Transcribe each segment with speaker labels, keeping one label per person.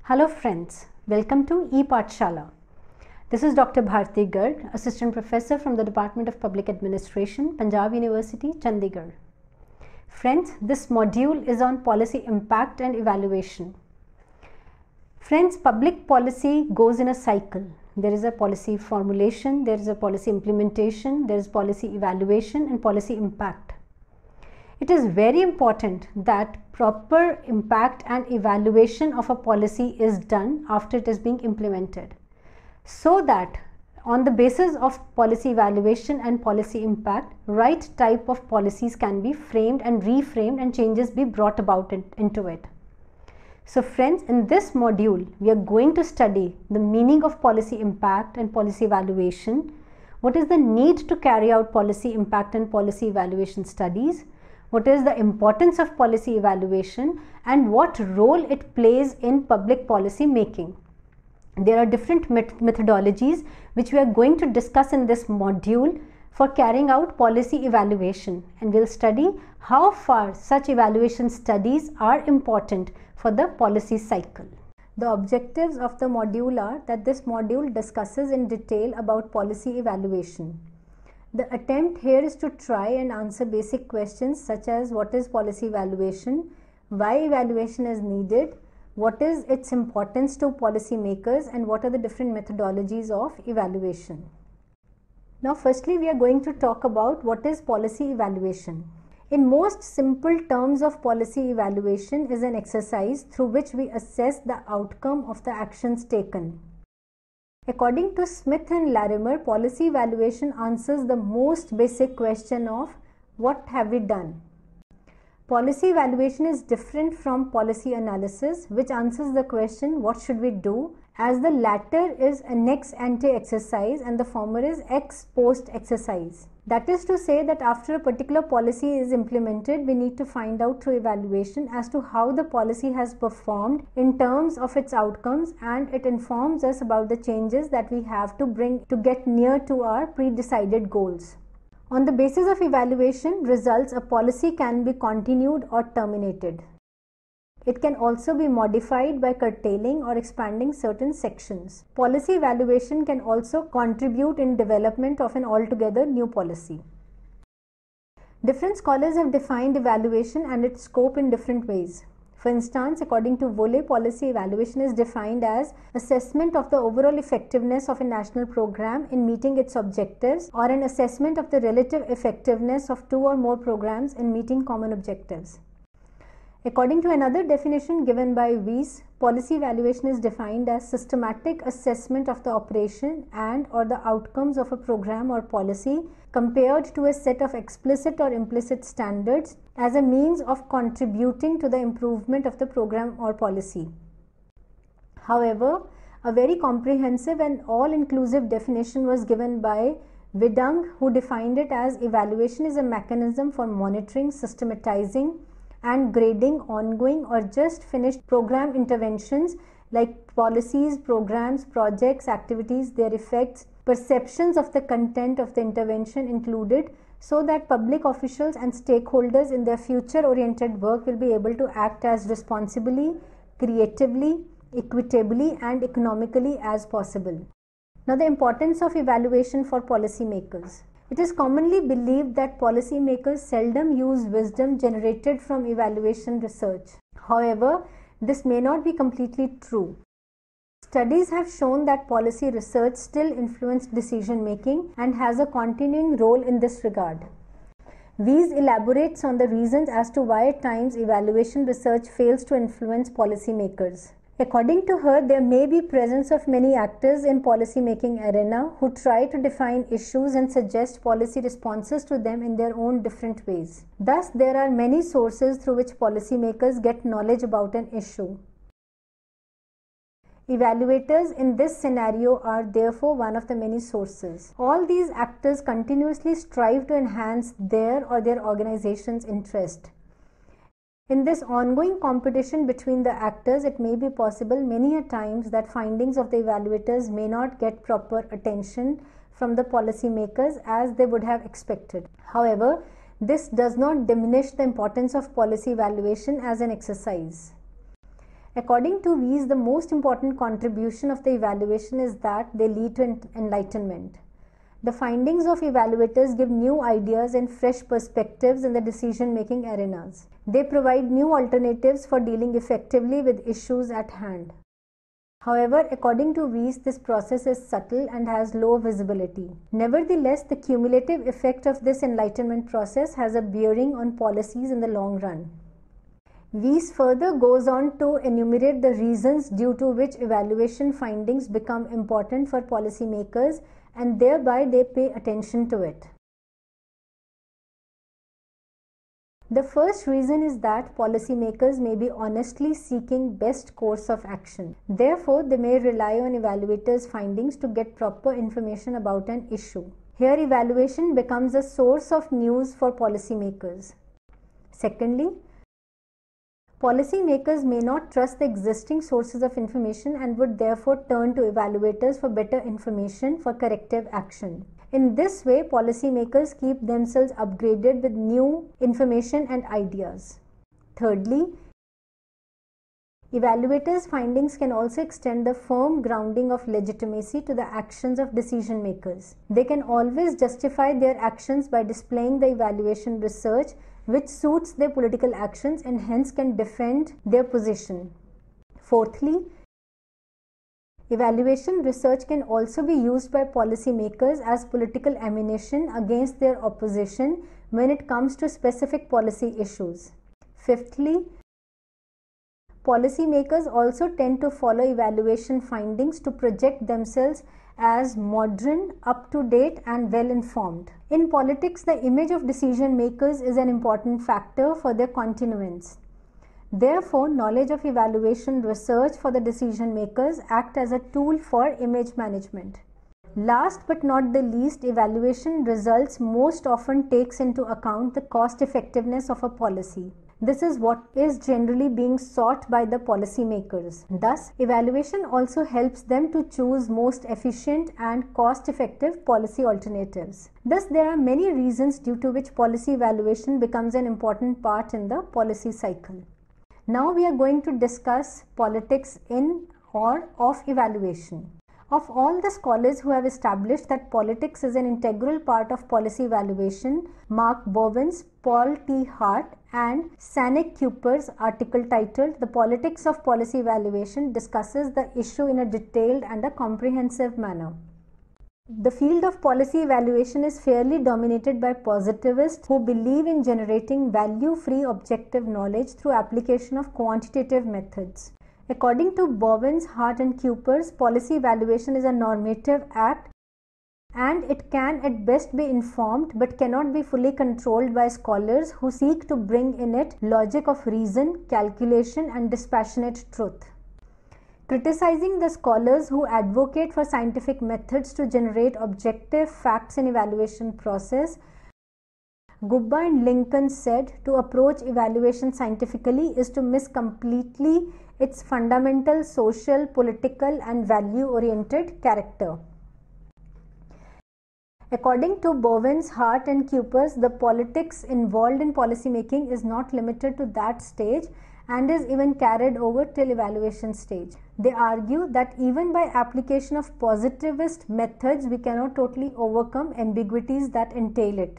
Speaker 1: Hello friends, welcome to ePathshala. This is Dr. Bharti Garg, Assistant Professor from the Department of Public Administration, Punjab University, Chandigarh. Friends, this module is on policy impact and evaluation. Friends, public policy goes in a cycle. There is a policy formulation, there is a policy implementation, there is policy evaluation and policy impact. It is very important that proper impact and evaluation of a policy is done after it is being implemented, so that on the basis of policy evaluation and policy impact, right type of policies can be framed and reframed and changes be brought about into it. So friends, in this module, we are going to study the meaning of policy impact and policy evaluation, what is the need to carry out policy impact and policy evaluation studies, what is the importance of policy evaluation and what role it plays in public policy making. There are different methodologies which we are going to discuss in this module for carrying out policy evaluation, and we'll study how far such evaluation studies are important for the policy cycle. The objectives of the module are that this module discusses in detail about policy evaluation. The attempt here is to try and answer basic questions such as what is policy evaluation, why evaluation is needed, what is its importance to policymakers, and what are the different methodologies of evaluation. Now firstly, we are going to talk about what is policy evaluation. In most simple terms of policy evaluation is an exercise through which we assess the outcome of the actions taken. According to Smith and Larimer, policy evaluation answers the most basic question of what have we done. Policy evaluation is different from policy analysis, which answers the question what should we do, as the latter is an ex ante exercise and the former is ex post exercise. That is to say that after a particular policy is implemented, we need to find out through evaluation as to how the policy has performed in terms of its outcomes, and it informs us about the changes that we have to bring to get near to our pre-decided goals. On the basis of evaluation results, a policy can be continued or terminated. It can also be modified by curtailing or expanding certain sections. Policy evaluation can also contribute in development of an altogether new policy. Different scholars have defined evaluation and its scope in different ways. For instance, according to Volle, policy evaluation is defined as assessment of the overall effectiveness of a national program in meeting its objectives, or an assessment of the relative effectiveness of two or more programs in meeting common objectives. According to another definition given by Weiss, policy evaluation is defined as systematic assessment of the operation and or the outcomes of a program or policy compared to a set of explicit or implicit standards as a means of contributing to the improvement of the program or policy. However, a very comprehensive and all-inclusive definition was given by Vidang, who defined it as evaluation is a mechanism for monitoring, systematizing, and grading ongoing or just finished program interventions like policies, programs, projects, activities, their effects, perceptions of the content of the intervention included, so that public officials and stakeholders in their future-oriented work will be able to act as responsibly, creatively, equitably, and economically as possible. Now, the importance of evaluation for policymakers. It is commonly believed that policymakers seldom use wisdom generated from evaluation research. However, this may not be completely true. Studies have shown that policy research still influences decision making and has a continuing role in this regard. Weiss elaborates on the reasons as to why at times evaluation research fails to influence policymakers. According to her, there may be presence of many actors in policy-making arena who try to define issues and suggest policy responses to them in their own different ways. Thus, there are many sources through which policymakers get knowledge about an issue. Evaluators in this scenario are therefore one of the many sources. All these actors continuously strive to enhance their or their organization's interest. In this ongoing competition between the actors, it may be possible many a times that findings of the evaluators may not get proper attention from the policymakers as they would have expected. However, this does not diminish the importance of policy evaluation as an exercise. According to Weiss, the most important contribution of the evaluation is that they lead to enlightenment. The findings of evaluators give new ideas and fresh perspectives in the decision-making arenas. They provide new alternatives for dealing effectively with issues at hand. However, according to Weiss, this process is subtle and has low visibility. Nevertheless, the cumulative effect of this enlightenment process has a bearing on policies in the long run. Weiss further goes on to enumerate the reasons due to which evaluation findings become important for policymakers and thereby they pay attention to it. The first reason is that policymakers may be honestly seeking best course of action. Therefore, they may rely on evaluators' findings to get proper information about an issue. Here, evaluation becomes a source of news for policymakers. Secondly, policymakers may not trust the existing sources of information and would therefore turn to evaluators for better information for corrective action. In this way, policymakers keep themselves upgraded with new information and ideas. Thirdly, evaluators' findings can also extend the firm grounding of legitimacy to the actions of decision makers. They can always justify their actions by displaying the evaluation research which suits their political actions and hence can defend their position. Fourthly, evaluation research can also be used by policymakers as political ammunition against their opposition when it comes to specific policy issues. Fifthly, policymakers also tend to follow evaluation findings to project themselves as modern, up-to-date and well-informed. In politics, the image of decision makers is an important factor for their continuance. Therefore, knowledge of evaluation research for the decision makers act as a tool for image management. Last but not the least, evaluation results most often takes into account the cost effectiveness of a policy. This is what is generally being sought by the policymakers. Thus, evaluation also helps them to choose most efficient and cost-effective policy alternatives. Thus, there are many reasons due to which policy evaluation becomes an important part in the policy cycle. Now we are going to discuss politics in or of evaluation. Of all the scholars who have established that politics is an integral part of policy evaluation, Mark Bovins, Paul T. Hart, and Sanek Kuper's article titled "The Politics of Policy Evaluation" discusses the issue in a detailed and a comprehensive manner. The field of policy evaluation is fairly dominated by positivists who believe in generating value-free objective knowledge through application of quantitative methods. According to Bovins, Hart and Kuper's, policy evaluation is a normative act and it can at best be informed but cannot be fully controlled by scholars who seek to bring in it logic of reason, calculation and dispassionate truth. Criticizing the scholars who advocate for scientific methods to generate objective facts in evaluation process, Gubba and Lincoln said to approach evaluation scientifically is to miss completely its fundamental social, political and value-oriented character. According to Bovins, Hart and Kuper's, the politics involved in policymaking is not limited to that stage and is even carried over till evaluation stage. They argue that even by application of positivist methods, we cannot totally overcome ambiguities that entail it.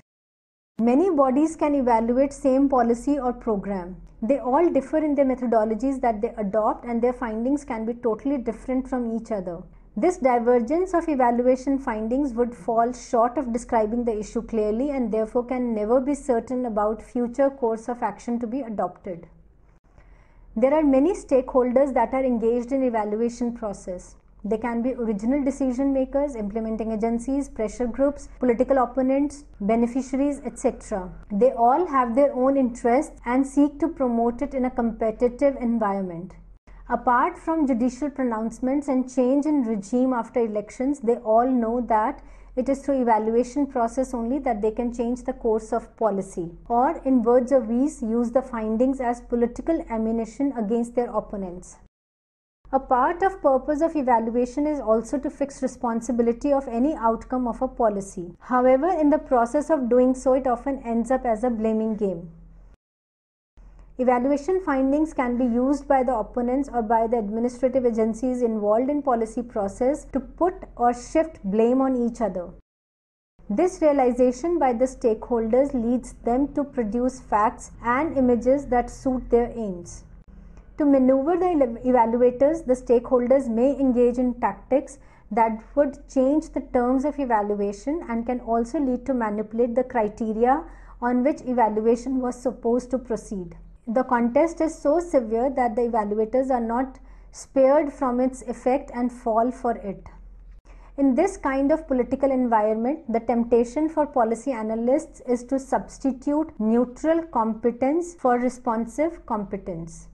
Speaker 1: Many bodies can evaluate same policy or program. They all differ in their methodologies that they adopt and their findings can be totally different from each other. This divergence of evaluation findings would fall short of describing the issue clearly and therefore can never be certain about future course of action to be adopted. There are many stakeholders that are engaged in evaluation process. They can be original decision makers, implementing agencies, pressure groups, political opponents, beneficiaries, etc. They all have their own interests and seek to promote it in a competitive environment. Apart from judicial pronouncements and change in regime after elections, they all know that it is through evaluation process only that they can change the course of policy, or in words of Weiss, use the findings as political ammunition against their opponents. A part of purpose of evaluation is also to fix responsibility of any outcome of a policy. However, in the process of doing so, it often ends up as a blaming game. Evaluation findings can be used by the opponents or by the administrative agencies involved in policy process to put or shift blame on each other. This realization by the stakeholders leads them to produce facts and images that suit their aims. To maneuver the evaluators, the stakeholders may engage in tactics that would change the terms of evaluation and can also lead to manipulate the criteria on which evaluation was supposed to proceed. The contest is so severe that the evaluators are not spared from its effect and fall for it. In this kind of political environment, the temptation for policy analysts is to substitute neutral competence for responsive competence.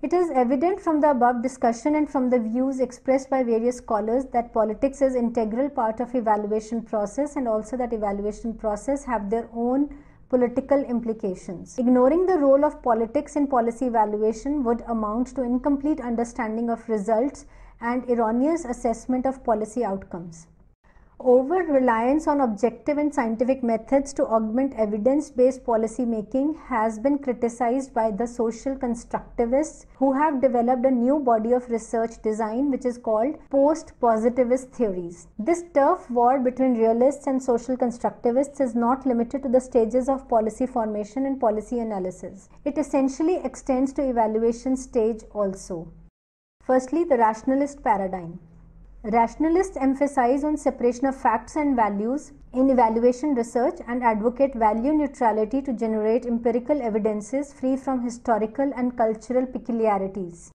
Speaker 1: It is evident from the above discussion and from the views expressed by various scholars that politics is an integral part of evaluation process, and also that evaluation process have their own political implications. Ignoring the role of politics in policy evaluation would amount to incomplete understanding of results and erroneous assessment of policy outcomes. Over-reliance on objective and scientific methods to augment evidence-based policy making has been criticized by the social constructivists, who have developed a new body of research design which is called post-positivist theories. This turf war between realists and social constructivists is not limited to the stages of policy formation and policy analysis. It essentially extends to evaluation stage also. Firstly, the rationalist paradigm. Rationalists emphasize on separation of facts and values in evaluation research and advocate value neutrality to generate empirical evidences free from historical and cultural peculiarities.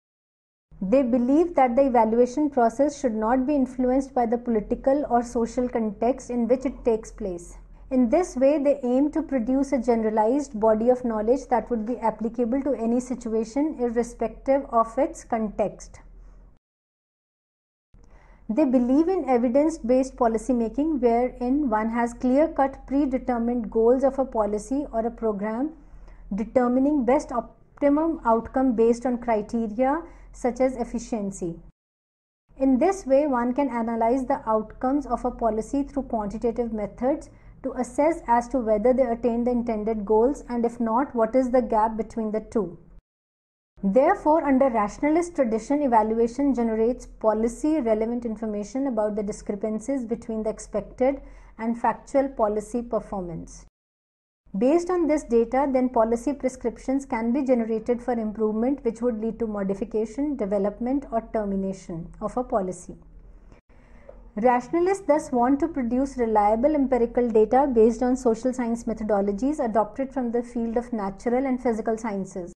Speaker 1: They believe that the evaluation process should not be influenced by the political or social context in which it takes place. In this way, they aim to produce a generalized body of knowledge that would be applicable to any situation irrespective of its context. They believe in evidence-based policy making, wherein one has clear-cut predetermined goals of a policy or a program, determining best optimum outcome based on criteria such as efficiency. In this way, one can analyze the outcomes of a policy through quantitative methods to assess as to whether they attain the intended goals, and if not, what is the gap between the two. Therefore, under rationalist tradition, evaluation generates policy-relevant information about the discrepancies between the expected and factual policy performance. Based on this data, then policy prescriptions can be generated for improvement, which would lead to modification, development, or termination of a policy. Rationalists thus want to produce reliable empirical data based on social science methodologies adopted from the field of natural and physical sciences.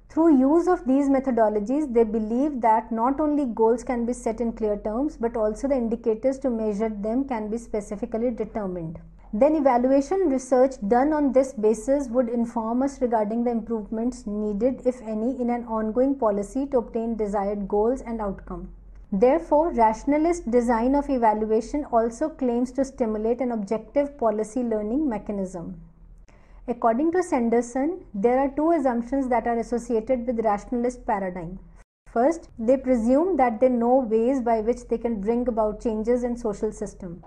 Speaker 1: Through use of these methodologies, they believe that not only goals can be set in clear terms, but also the indicators to measure them can be specifically determined. Then evaluation research done on this basis would inform us regarding the improvements needed, if any, in an ongoing policy to obtain desired goals and outcome. Therefore, rationalist design of evaluation also claims to stimulate an objective policy learning mechanism. According to Sanderson, there are two assumptions that are associated with rationalist paradigm. First, they presume that they know ways by which they can bring about changes in social system.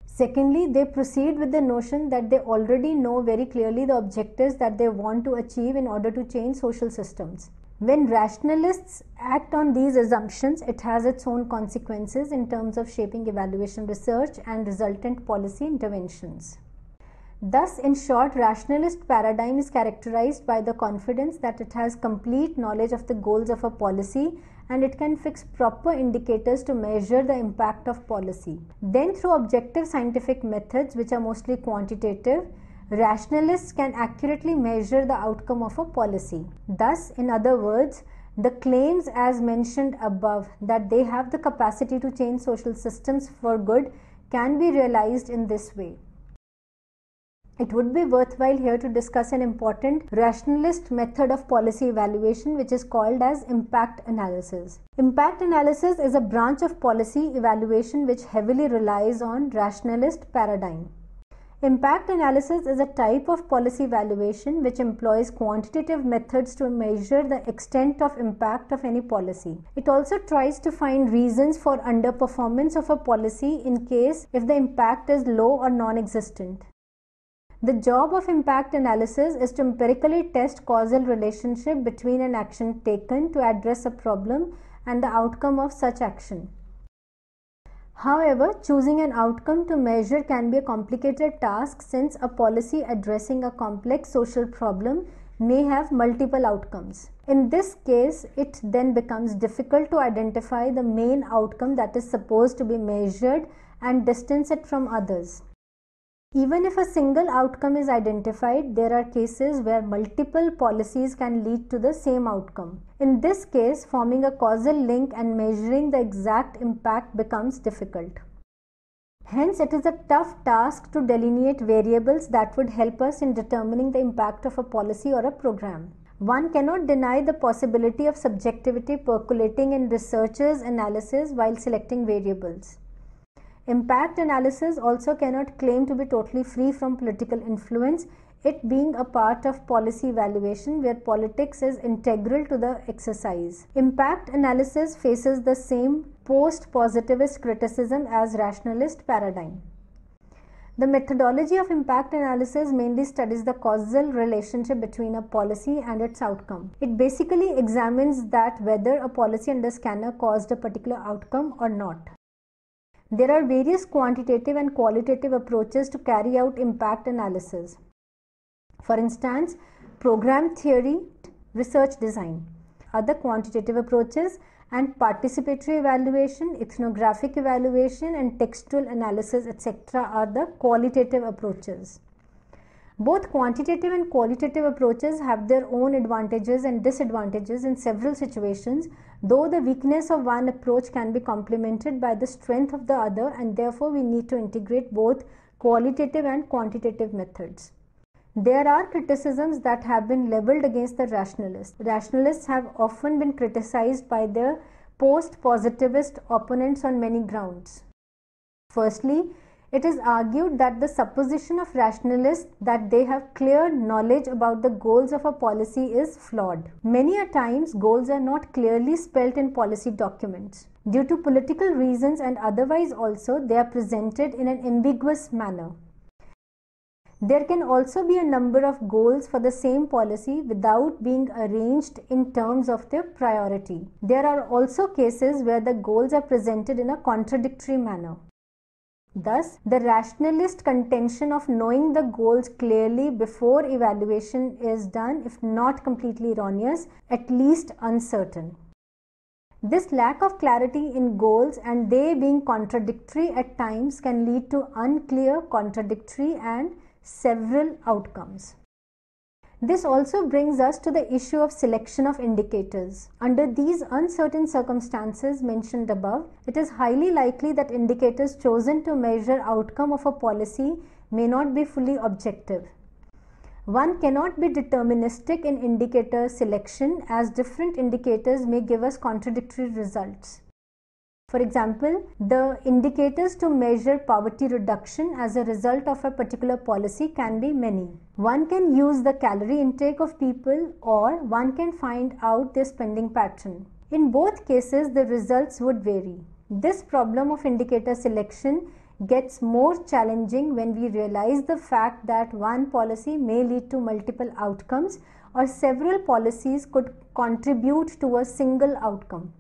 Speaker 1: Secondly, they proceed with the notion that they already know very clearly the objectives that they want to achieve in order to change social systems. When rationalists act on these assumptions, it has its own consequences in terms of shaping evaluation research and resultant policy interventions. Thus, in short, rationalist paradigm is characterized by the confidence that it has complete knowledge of the goals of a policy and it can fix proper indicators to measure the impact of policy. Then, through objective scientific methods, which are mostly quantitative, rationalists can accurately measure the outcome of a policy. Thus, in other words, the claims as mentioned above that they have the capacity to change social systems for good can be realized in this way. It would be worthwhile here to discuss an important rationalist method of policy evaluation, which is called as impact analysis. Impact analysis is a branch of policy evaluation which heavily relies on rationalist paradigm. Impact analysis is a type of policy evaluation which employs quantitative methods to measure the extent of impact of any policy. It also tries to find reasons for underperformance of a policy in case if the impact is low or non-existent. The job of impact analysis is to empirically test causal relationship between an action taken to address a problem and the outcome of such action. However, choosing an outcome to measure can be a complicated task since a policy addressing a complex social problem may have multiple outcomes. In this case, it then becomes difficult to identify the main outcome that is supposed to be measured and distance it from others. Even if a single outcome is identified, there are cases where multiple policies can lead to the same outcome. In this case, forming a causal link and measuring the exact impact becomes difficult. Hence, it is a tough task to delineate variables that would help us in determining the impact of a policy or a program. One cannot deny the possibility of subjectivity percolating in researchers' analysis while selecting variables. Impact analysis also cannot claim to be totally free from political influence, it being a part of policy evaluation where politics is integral to the exercise. Impact analysis faces the same post-positivist criticism as rationalist paradigm. The methodology of impact analysis mainly studies the causal relationship between a policy and its outcome. It basically examines that whether a policy under scanner caused a particular outcome or not. There are various quantitative and qualitative approaches to carry out impact analysis. For instance, program theory, research design. Other quantitative approaches and participatory evaluation, ethnographic evaluation, and textual analysis, etc. are the qualitative approaches. Both quantitative and qualitative approaches have their own advantages and disadvantages in several situations, though the weakness of one approach can be complemented by the strength of the other, and therefore we need to integrate both qualitative and quantitative methods. There are criticisms that have been leveled against the rationalists. Rationalists have often been criticized by their post-positivist opponents on many grounds. Firstly, it is argued that the supposition of rationalists that they have clear knowledge about the goals of a policy is flawed. Many a times, goals are not clearly spelled in policy documents. Due to political reasons and otherwise also, they are presented in an ambiguous manner. There can also be a number of goals for the same policy without being arranged in terms of their priority. There are also cases where the goals are presented in a contradictory manner. Thus, the rationalist contention of knowing the goals clearly before evaluation is done, if not completely erroneous, at least uncertain. This lack of clarity in goals and they being contradictory at times can lead to unclear, contradictory, and several outcomes. This also brings us to the issue of selection of indicators. Under these uncertain circumstances mentioned above, it is highly likely that indicators chosen to measure outcome of a policy may not be fully objective. One cannot be deterministic in indicator selection as different indicators may give us contradictory results. For example, the indicators to measure poverty reduction as a result of a particular policy can be many. One can use the calorie intake of people, or one can find out their spending pattern. In both cases, the results would vary. This problem of indicator selection gets more challenging when we realize the fact that one policy may lead to multiple outcomes, or several policies could contribute to a single outcome.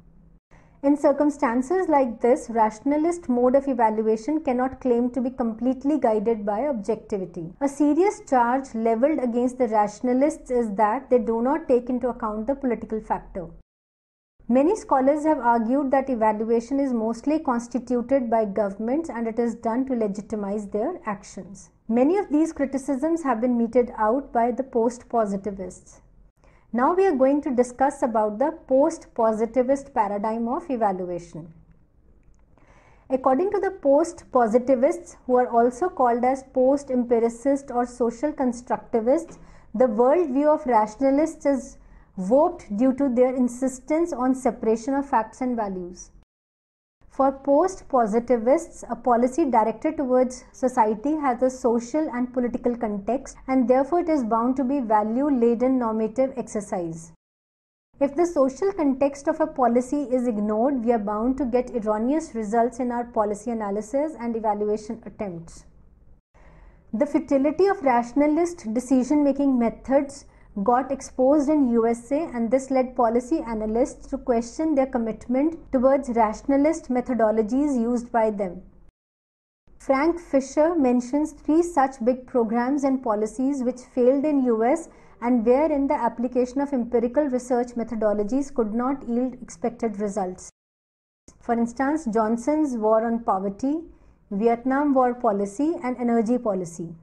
Speaker 1: In circumstances like this, rationalist mode of evaluation cannot claim to be completely guided by objectivity. A serious charge leveled against the rationalists is that they do not take into account the political factor. Many scholars have argued that evaluation is mostly constituted by governments and it is done to legitimize their actions. Many of these criticisms have been meted out by the post-positivists. Now we are going to discuss about the post-positivist paradigm of evaluation. According to the post-positivists, who are also called as post-empiricist or social constructivists, the worldview of rationalists is warped due to their insistence on separation of facts and values. For post-positivists, a policy directed towards society has a social and political context, and therefore it is bound to be value-laden normative exercise. If the social context of a policy is ignored, we are bound to get erroneous results in our policy analysis and evaluation attempts. The futility of rationalist decision-making methods got exposed in USA, and this led policy analysts to question their commitment towards rationalist methodologies used by them. Frank Fisher mentions 3 such big programs and policies which failed in US and wherein the application of empirical research methodologies could not yield expected results. For instance, Johnson's War on Poverty, Vietnam War policy, and energy policy.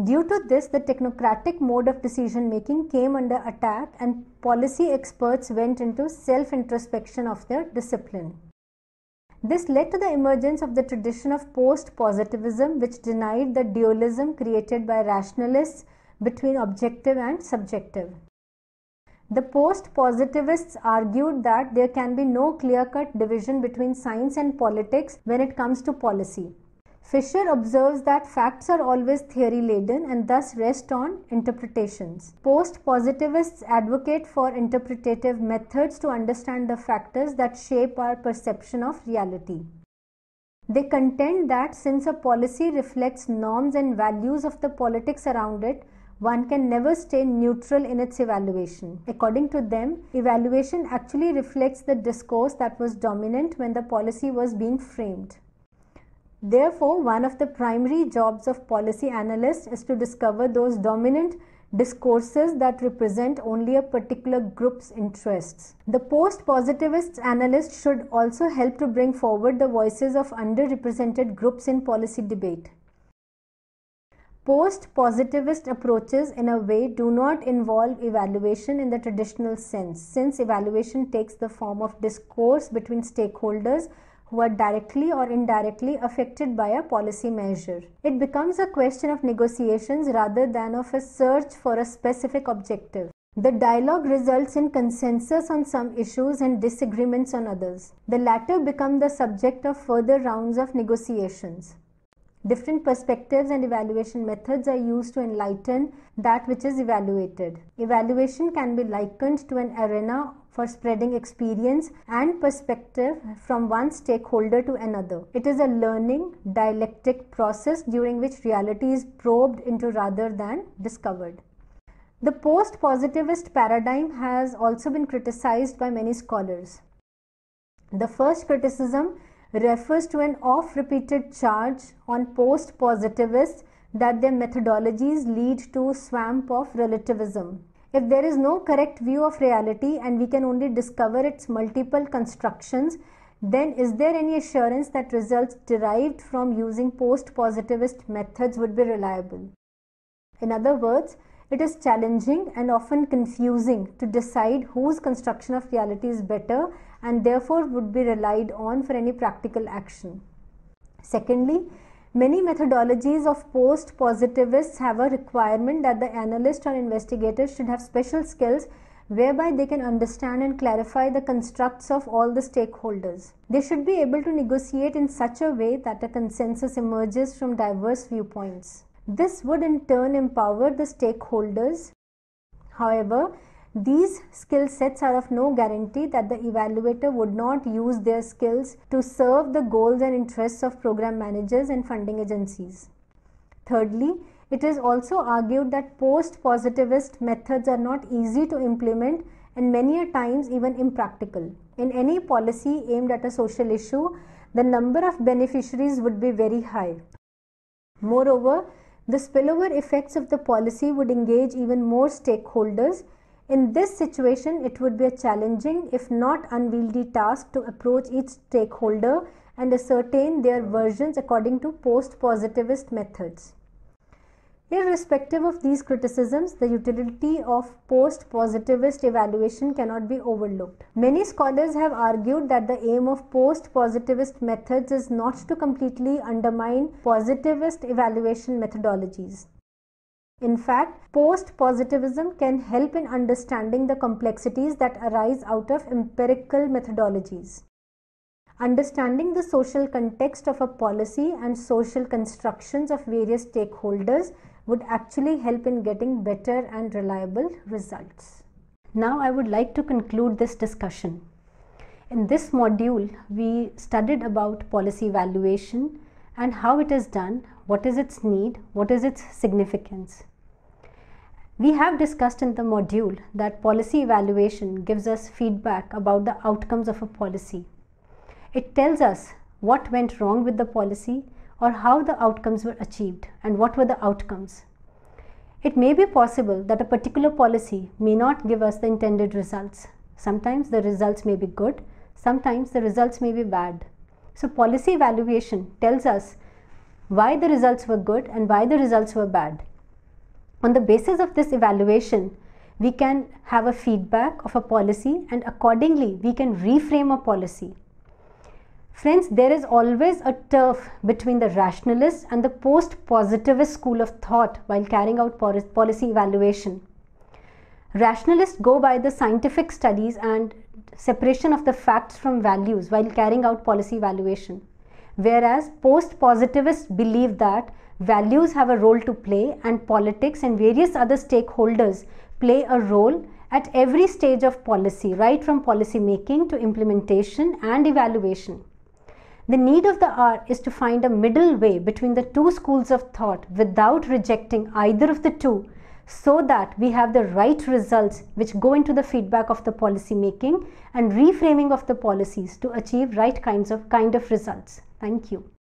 Speaker 1: Due to this, the technocratic mode of decision making came under attack, and policy experts went into self-introspection of their discipline. This led to the emergence of the tradition of post-positivism, which denied the dualism created by rationalists between objective and subjective. The post-positivists argued that there can be no clear-cut division between science and politics when it comes to policy. Fisher observes that facts are always theory-laden and thus rest on interpretations. Post-positivists advocate for interpretative methods to understand the factors that shape our perception of reality. They contend that since a policy reflects norms and values of the politics around it, one can never stay neutral in its evaluation. According to them, evaluation actually reflects the discourse that was dominant when the policy was being framed. Therefore, one of the primary jobs of policy analysts is to discover those dominant discourses that represent only a particular group's interests. The post-positivist analyst should also help to bring forward the voices of underrepresented groups in policy debate. Post-positivist approaches, in a way, do not involve evaluation in the traditional sense, since evaluation takes the form of discourse between stakeholders who are directly or indirectly affected by a policy measure. It becomes a question of negotiations rather than of a search for a specific objective. The dialogue results in consensus on some issues and disagreements on others. The latter become the subject of further rounds of negotiations. Different perspectives and evaluation methods are used to enlighten that which is evaluated. Evaluation can be likened to an arena for spreading experience and perspective from one stakeholder to another. It is a learning, dialectic process during which reality is probed into rather than discovered. The post-positivist paradigm has also been criticized by many scholars. The first criticism refers to an oft-repeated charge on post-positivists that their methodologies lead to a swamp of relativism. If there is no correct view of reality and we can only discover its multiple constructions, then is there any assurance that results derived from using post-positivist methods would be reliable? In other words, it is challenging and often confusing to decide whose construction of reality is better and therefore would be relied on for any practical action. Secondly, many methodologies of post-positivists have a requirement that the analyst or investigator should have special skills whereby they can understand and clarify the constructs of all the stakeholders. They should be able to negotiate in such a way that a consensus emerges from diverse viewpoints. This would in turn empower the stakeholders. However, these skill sets are of no guarantee that the evaluator would not use their skills to serve the goals and interests of program managers and funding agencies. Thirdly, it is also argued that post-positivist methods are not easy to implement and many a times even impractical. In any policy aimed at a social issue, the number of beneficiaries would be very high. Moreover, the spillover effects of the policy would engage even more stakeholders. In this situation, it would be a challenging, if not unwieldy task to approach each stakeholder and ascertain their versions according to post-positivist methods. Irrespective of these criticisms, the utility of post-positivist evaluation cannot be overlooked. Many scholars have argued that the aim of post-positivist methods is not to completely undermine positivist evaluation methodologies. In fact, post-positivism can help in understanding the complexities that arise out of empirical methodologies. Understanding the social context of a policy and social constructions of various stakeholders would actually help in getting better and reliable results. Now I would like to conclude this discussion. In this module, we studied about policy evaluation and how it is done, what is its need, what is its significance. We have discussed in the module that policy evaluation gives us feedback about the outcomes of a policy. It tells us what went wrong with the policy or how the outcomes were achieved and what were the outcomes. It may be possible that a particular policy may not give us the intended results. Sometimes the results may be good, sometimes the results may be bad. So policy evaluation tells us why the results were good and why the results were bad. On the basis of this evaluation, we can have a feedback of a policy and accordingly we can reframe a policy. Friends, there is always a turf between the rationalist and the post-positivist school of thought while carrying out policy evaluation. Rationalists go by the scientific studies and separation of the facts from values while carrying out policy evaluation, whereas post-positivists believe that values have a role to play and politics and various other stakeholders play a role at every stage of policy, right from policy making to implementation and evaluation. The need of the hour is to find a middle way between the two schools of thought without rejecting either of the two, so that we have the right results which go into the feedback of the policy making and reframing of the policies to achieve right kind of results. Thank you.